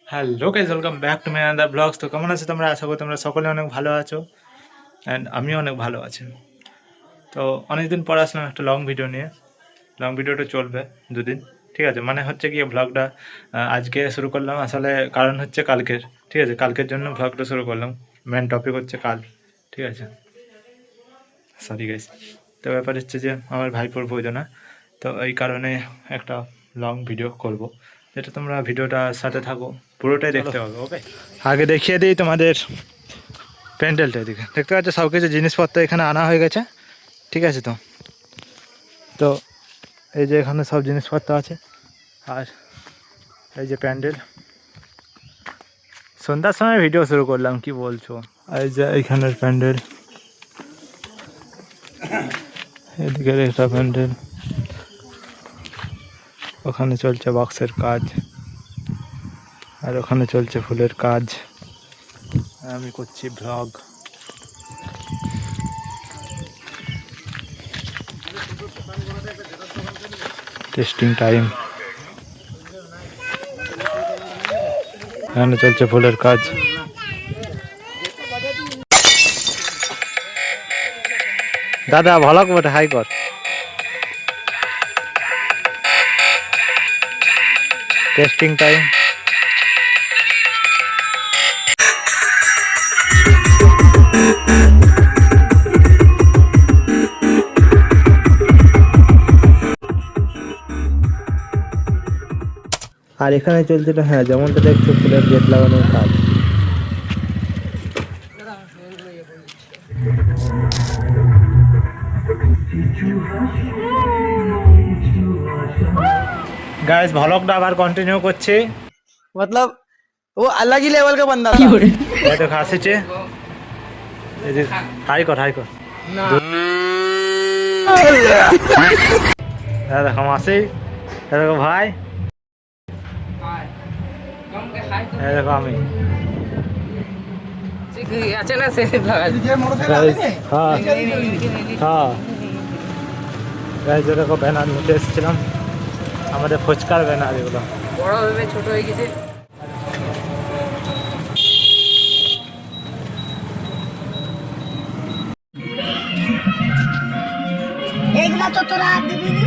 Hello guys, welcome back to my another vlogs. তো কেমন আছো তোমরা? আশা করি তোমরা সকলে অনেক ভালো আছো অ্যান্ড আমিও অনেক ভালো আছি। তো অনেকদিন পর আসলাম একটা লং ভিডিও নিয়ে। লং ভিডিওটা চলবে দুদিন, ঠিক আছে? মানে হচ্ছে কি, ব্লগটা আজকে শুরু করলাম, আসলে কারণ হচ্ছে কালকের, ঠিক আছে? কালকের জন্য ব্লগটা শুরু করলাম। মেন টপিক হচ্ছে কাল, ঠিক আছে? Sorry guys. তো ব্যাপার হচ্ছে যে আমার ভাইপোর বৌজনা, তো এই কারণে একটা লং ভিডিও করব, যেটা তোমরা ভিডিওটার সাথে থাকো, পুরোটাই দেখতে হবে। ওকে, আগে দেখিয়ে দিই তোমাদের প্যান্ডেলটা। এদিকে দেখতে পাচ্ছ সব কিছু জিনিসপত্র এখানে আনা হয়ে গেছে, ঠিক আছে? তো তো এই যে এখানে সব জিনিসপত্র আছে, আর এই যে প্যান্ডেল। সন্ধ্যার সময় ভিডিও শুরু করলাম, কি বলছো? এই যে এইখানের প্যান্ডেল, এদিকের একটা প্যান্ডেল, ওখানে চলছে বক্সের কাজ, আর ওখানে চলছে ফুলের কাজ। আমি করছি ব্লগ। Testing time. এখানে চলছে ফুলের কাজ। দাদা ভালো বটে, হাই কর। Testing time. আর এখানে চলছিল, হ্যাঁ যেমনটা দেখছো, ফুলের গেট লাগানোর কাজ। गाइस व्लॉगটা আবার কন্টিনিউ করছি, मतलब वो अलग ही लेवल का बंदा था। এই দেখো আসছে, এই যে হাই কর, হাই কর। এই দেখো মাসি, এই দেখো ভাই, এই দেখো আমি। আছে না সে Guys, হ্যাঁ হ্যাঁ গাইস, দেখো ব্যানার নিতে এসেছিলাম, আমাদের ফুচকার ব্যানার এগুলো। বড় হবে ছোট হয়ে গেছে। এগুলা তো তোরা দিবি নি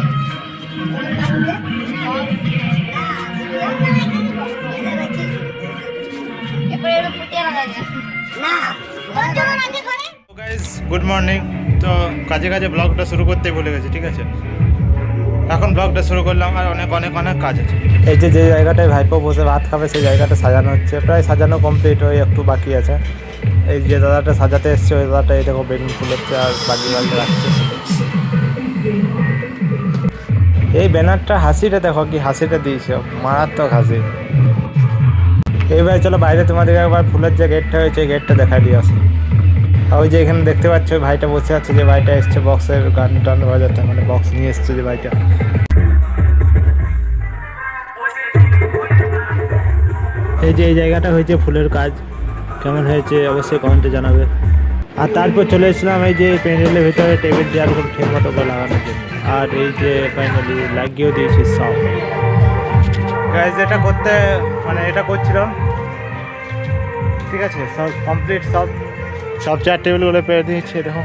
গাইস গুড মর্নিং। তো কাজে কাজে ব্লগটা শুরু করতে ভুলে গেছি, ঠিক আছে? এখন ব্লগটা শুরু করলাম, আর অনেক অনেক অনেক কাজ আছে। এই যে যে জায়গাটায় ভাইপো বসে ভাত খাবে, সেই জায়গাটা সাজানো হচ্ছে, প্রায় সাজানো কমপ্লিট হয়ে একটু বাকি আছে। এই যে দাদাটা সাজাতে এসছে, ওই দাদাটা এই দেখো বেলুন ফুল হচ্ছে আর বাজি বাজতে রাখছে। এই ব্যানারটা হাসিটা দেখো, কি হাসিটা দিয়েছে, মারাত্মক হাসি। এইবার চলো বাইরে তোমাদের একবার ফুলের যে গেটটা হয়েছে, গেটটা দেখাই দিয়ে আসি। আর ওই যে এখানে দেখতে পাচ্ছ ভাইটা বসে আছে, যে ভাইটা এসছে বক্সের গান টান বাজাতে, মানে বক্স নিয়ে এসছে যে ভাইটা। এই যে এই জায়গাটা হয়েছে ফুলের কাজ, কেমন হয়েছে অবশ্যই কমেন্টে জানাবে। আর তারপর চলে এসেছিলাম এই যে প্যান্ডেলের ভিতরে টেবিল চেয়ারগুলো ঠিক মতো করে লাগানোর জন্য, আর এই যে ফাইনালি লাগিয়েও দিয়েছি সব। গাইজ এটা করতে, মানে এটা করছিলাম, ঠিক আছে? সব কমপ্লিট, সব সব চেয়ার টেবিলগুলো পেয়ে দিয়েছি, দেখো।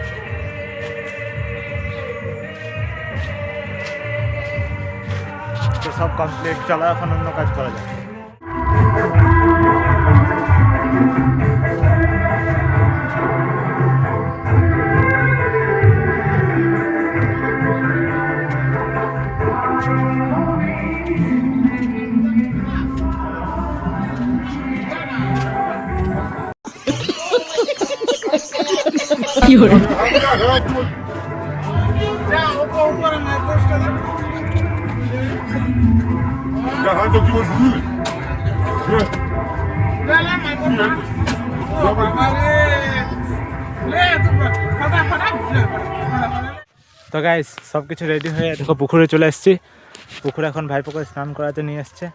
তো সব কমপ্লিট, চলো এখন অন্য কাজ করা যায়। তো গাইস সব কিছু রেডি হয়ে দেখো পুকুরে চলে এসেছি। পুকুরে এখন ভাইপোকে স্নান করাতে নিয়ে এসছে।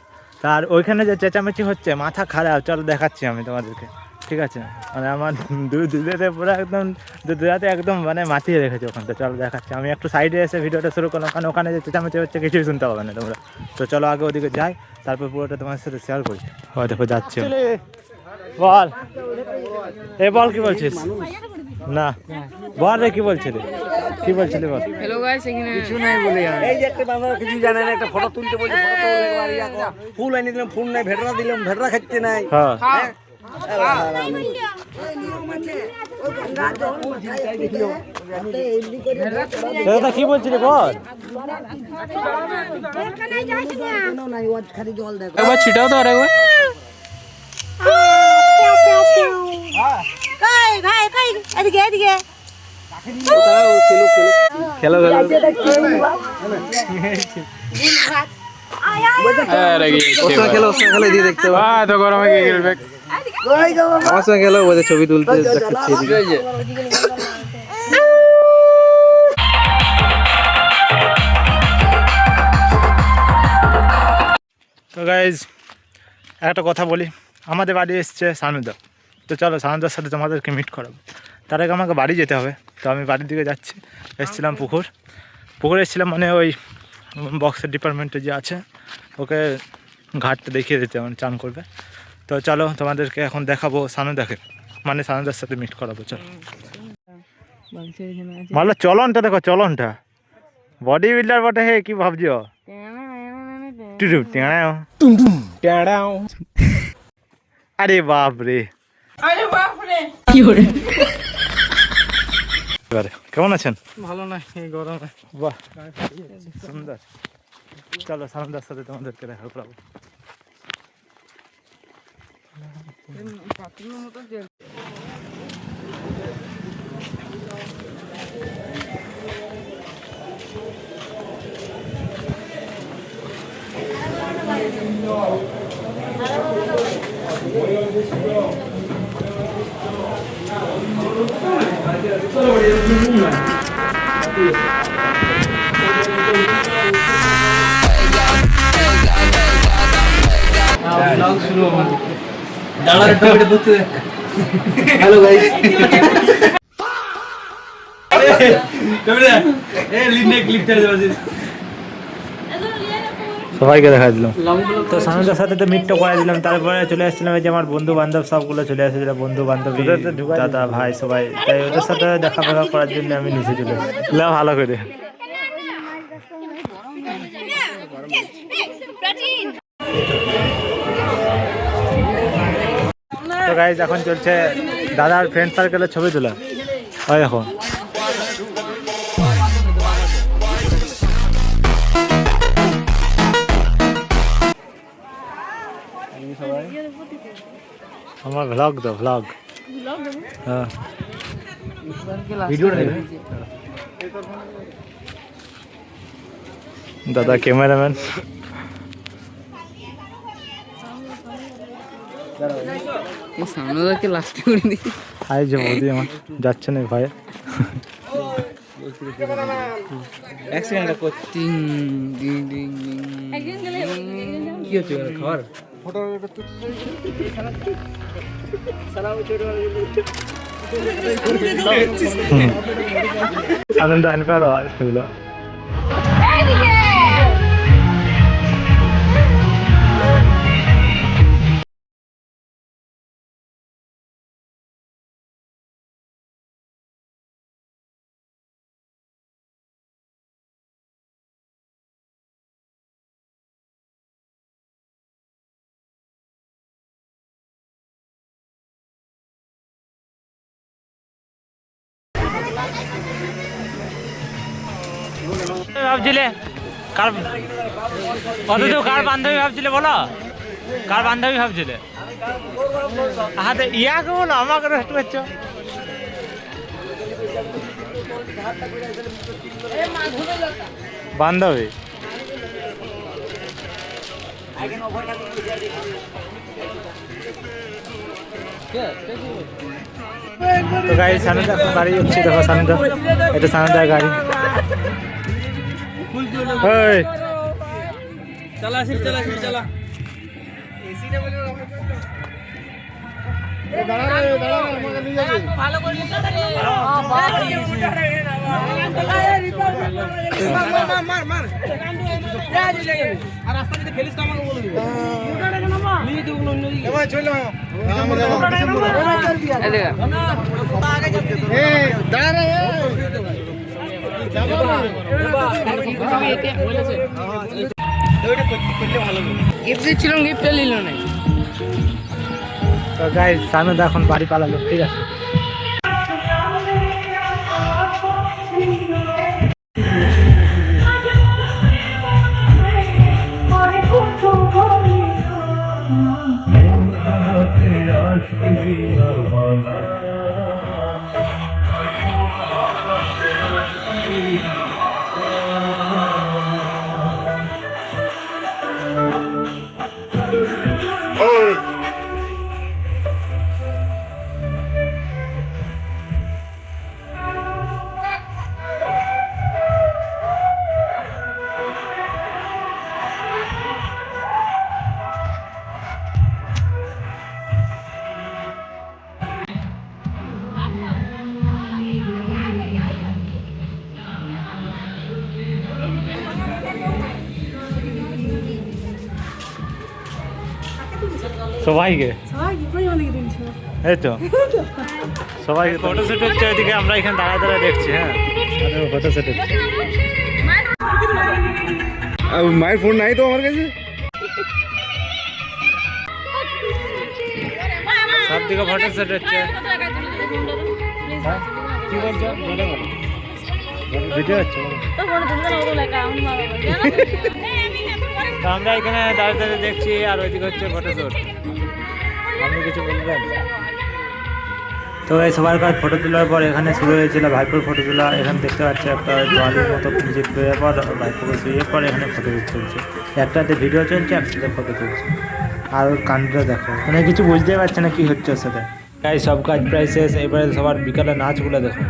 তার ওইখানে যে চেঁচামেচি হচ্ছে, মাথা খারাপ, চলো দেখাচ্ছি আমি তোমাদেরকে। ঠিক আছে, মানে আমার দুধেতে পুরো একদম দুধাতে একদম মানে মাতিয়ে রেখেছে ওখানটা। চলো দেখাচ্ছি, আমি একটু সাইডে এসে ভিডিওটা শুরু করলাম, কারণ ওখানে যে চেঁচামেচি হচ্ছে কিছুই শুনতে পাবে না তোমরা। তো চলো আগে ওদিকে যাই, তারপর পুরোটা তোমার সাথে শেয়ার করি। হয় দেখো যাচ্ছি। বল এ বল, কি বলছিস? না বল রে, কি বলছিলি? কি বলছিলি বল। হ্যালো গাইস, এখানে কিছু নাই বলে এই যে একটা বান্দা কিছু জানে না, একটা ফটো তুলতে বলছে, ফটো তুলে একবার ইয়া কর, ফুল এনে দিলাম, ফুল নাই, ভেড়রা দিলাম, ভেড়রা খাচ্ছে নাই। হ্যাঁ দাদা কি বলছিলি বল। একবার ছিটাও তো, আর একবার ভাই ভাই এদিকে এদিকে খেলো খেলো খেলো দিয়ে দেখতে হবে। তো গরমে কে খেলবে? আমার সঙ্গে খেলো, ওদের ছবি তুলতে দেখাচ্ছি এদিকে। তো গাইজ একটা কথা বলি, আমাদের বাড়ি এসছে সানুদা। তো চলো সানুদার সাথে তোমাদেরকে মিট করাবো। তার আগে আমাকে বাড়ি যেতে হবে, তো আমি বাড়ির দিকে যাচ্ছি। এসেছিলাম পুকুরে এসেছিলাম, মানে ওই বক্সের ডিপার্টমেন্টে যে আছে ওকে ঘাটটা দেখিয়ে দিতে, মানে চান করবে। তো চলো তোমাদেরকে এখন দেখাবো সানুদাকে, মানে সানুদার সাথে মিট করাবো। চলো ভালো চলনটা দেখো, চলনটা বডি বিল্ডার বটে। হে কি ভাবছো? আরে বাপ রে, কেমন আছেন? ভালো না এই গরমে। বাহ সুন্দর। চলো সানুদার সাথে তোমাদেরকে দেখা করাবো। হ্যালো গাইস, সবাইকে দেখা দিলাম। তো সানুদার সাথে তো মিটটা করে দিলাম, তারপরে চলে আসছিলাম এই যে আমার বন্ধু বান্ধব সবগুলো চলে এসেছিল, বন্ধু বান্ধব দাদা ভাই সবাই। তাই ওদের সাথে দেখা ফেখা করার জন্য আমি নিচে চলে এসেছিলাম ভালো করে। তো গাইজ এখন চলছে দাদার ফ্রেন্ড সার্কেলের ছবি তোলা। হয় এখন আমার ভ্লগ দাও, ভ্লগ। হ্যাঁ ভিডিও দাদা ক্যামেরাম্যান। সামনে লাস্ট করে দিই। আই যে বৌদি আমার যাচ্ছে না ভাই। অ্যাক্সিডেন্ট করছি। টিং ডিং ডিং ডিং। কি হচ্ছে খাবার? ফটো আনন্দ আনবে আর সেগুলো। ভাবছিলে কার অথচ কার বান্ধবী ভাবছিলে বলো? কার বান্ধবী ভাবছিলে? হাতে ইয়াকে বলো, আমাকে রেস্ট করছো। বান্ধবী তো গাড়ি সানুদা এখন গাড়ি হচ্ছে, দেখো সানুদা, এটা সানুদার গাড়ি। গিফট দিচ্ছিলাম, গিফটটা নিল না। তো গাইস সামনে এখন বাড়ি পালালো, ঠিক আছে। সবাইকে এই তো সবাইকে ফটোশুট হচ্ছে, ওইদিকে আমরা এখানে দাঁড়া দাঁড়া দেখছি। হ্যাঁ ফটোশুট হচ্ছে। মায়ের ফোন নাই তো আমার কাছে। সব দিকে ফটোশুট হচ্ছে। কি বলছো? ভিডিও হচ্ছে। তো আমরা এখানে দাঁড়িয়ে দাঁড়িয়ে দেখছি, আর ওইদিকে হচ্ছে ফটোশুট। আপনি কিছু বলবেন? তো এই সবার কাজ ফটো তোলার পর এখানে শুরু হয়েছিল ভাইপোর ফটো তোলা। এখানে দেখতে পাচ্ছি একটা জলের মতো নিচে শুয়ে পর ভাইপোকে শুয়ে পর এখানে ফটো চলছে, একটাতে ভিডিও চলছে, একটাতে ফটো তুলছে। আর ওর কাণ্ডটা দেখো, মানে কিছু বুঝতেই পারছে না কি হচ্ছে ওর সাথে। তাই সব কাজ প্রায় শেষ, এবারে সবার বিকালে নাচগুলো দেখো।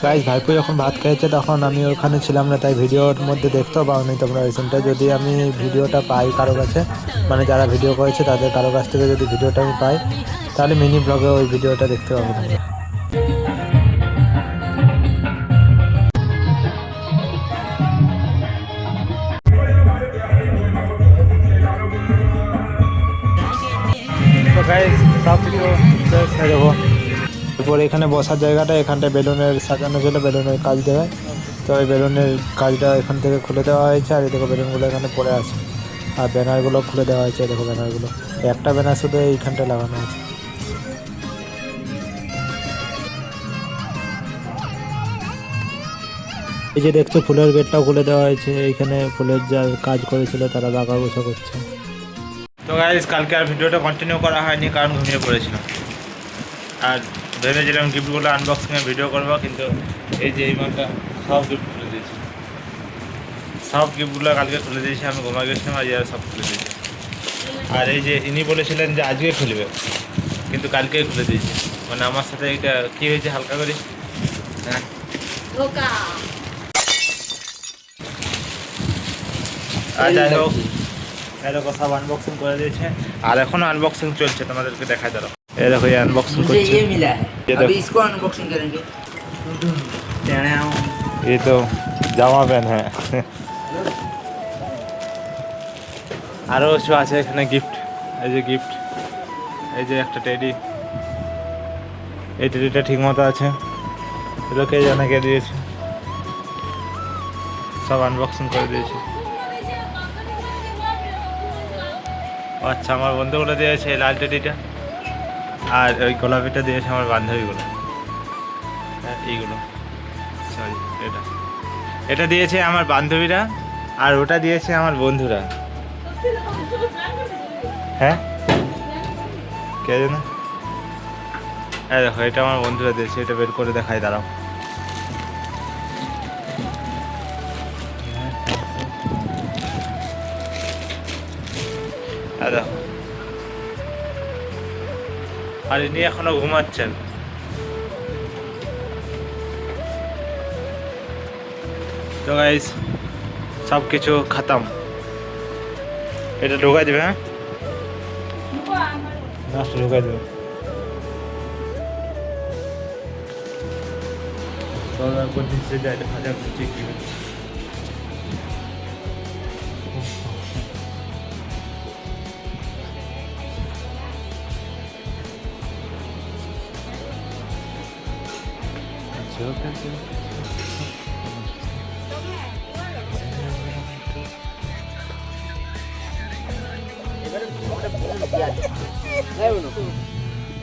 গাইস ভাইপো যখন ভাত খেয়েছে তখন আমি ওখানে ছিলাম না, তাই ভিডিওর মধ্যে দেখতেও পাওনি তোমরা ওই সিনটা। যদি আমি ভিডিওটা পাই কারো কাছে, মানে যারা ভিডিও করেছে তাদের কারো কাছ থেকে যদি ভিডিওটা আমি পাই, তাহলে মিনি ব্লগে ওই ভিডিওটা দেখতে পাবো তোমরা। তো গাইস সব কিছু শেষ হয়ে যাবো। এরপর এখানে বসার জায়গাটা, এখানটায় বেলুনের সাজানো ছিল, বেলুনের কাজ দেওয়ায়। তো এই বেলুনের কাজটা এখান থেকে খুলে দেওয়া হয়েছে, আর এই দেখো বেলুনগুলো এখানে পড়ে আছে। আর ব্যানারগুলো খুলে দেওয়া হয়েছে, দেখো ব্যানারগুলো। একটা ব্যানার শুধু এইখানটায় লাগানো আছে। এই যে দেখছো ফুলের গেটটাও খুলে দেওয়া হয়েছে, এইখানে ফুলের যা কাজ করেছিল তারা লাগা গোছা করছে। তো গাইস কালকে আর ভিডিওটা কন্টিনিউ করা হয়নি, কারণ ঘুমিয়ে পড়েছিলাম। আর ভেবেছিলাম গিফটগুলো আনবক্সিংয়ের ভিডিও করবো, কিন্তু এই যে এই মালটা সব গিফট খুলে দিয়েছি। সব গিফটগুলো কালকে খুলে দিয়েছি, আমি ঘুমা গেছিলাম, আজ আর সব খুলে দিয়েছি। আর এই যে ইনি বলেছিলেন যে আজকে খুলবে, কিন্তু কালকেই খুলে দিয়েছি। মানে আমার সাথে এটা কী হয়েছে হালকা করে, হ্যাঁ আর যাই হোক এরকম সব আনবক্সিং করে দিয়েছে। আর এখনও আনবক্সিং চলছে, তোমাদেরকে দেখা যাবে। ये देखो ये अनबॉक्सिंग मुझे कुछ ये मिला है, ये अभी देखो। इसको अनबॉक्सिंग करेंगे। ये तो জামা প্যান্ট है। আরও কিছু আছে এখানে গিফট। এই যে গিফট, এই যে একটা টেডি। এই টেডিটা ঠিক মতো আছে, এগুলো কে জানে কে দিয়েছে। সব আনবক্সিং করে দিয়েছি। আচ্ছা আমার বন্ধুগুলো দিয়েছে এই লাল টেডিটা, আর ওই গোলাপিটা দিয়েছে আমার বান্ধবীগুলো। এইগুলো সরি, এটা দিয়েছে আমার বান্ধবীরা, আর ওটা দিয়েছে আমার বন্ধুরা। হ্যাঁ কে জানে। হ্যাঁ দেখো এটা আমার বন্ধুরা দিয়েছে, এটা বের করে দেখাই দাঁড়াও। দেখো, আর ইনি এখনো ঘুমাচ্ছেন। তো গাইস সব কিছু খতম। এটা ঢোকাই দেবে, হ্যাঁ লাস্টে ঢোকাই দেবে। তো তারপর নিচে যাই, দেখা যাক নিচে কি হচ্ছে।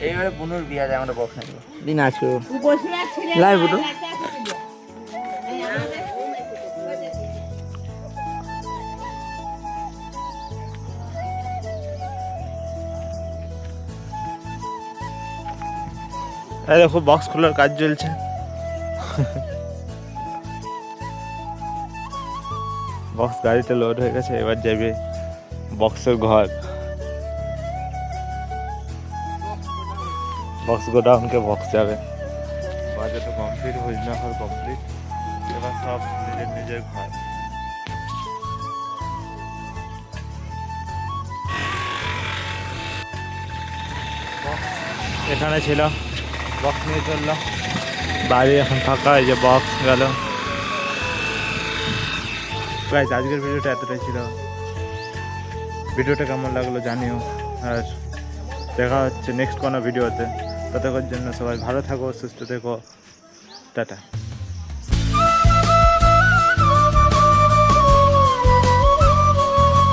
এইবারে বুনুর বিয়া যায় আমরা বক্স নেব দিন আজকে লাইভ বুনু এই দেখো বক্স খোলার কাজ চলছে। বক্স গাড়িতে লোড হয়ে গেছে, এবার যাবে বক্সের ঘর। বক্স গোডাউনকে বক্স যাবে। বাজেট কমপ্লিট, হরিণাঘর কমপ্লিট, এবার সব নিজের নিজের ঘর। এখানে ছিল, বক্স নিয়ে চললাম বাড়ি, এখন ফাঁকা। এই যে বক্স গেল। গাইস আজকের ভিডিওটা এতটাই ছিল। ভিডিওটা কেমন লাগলো জানিও, আর দেখা হচ্ছে নেক্সট কোনো ভিডিওতে। ততক্ষণ জন্য সবাই ভালো থাকো, সুস্থ থেকো, টাটা।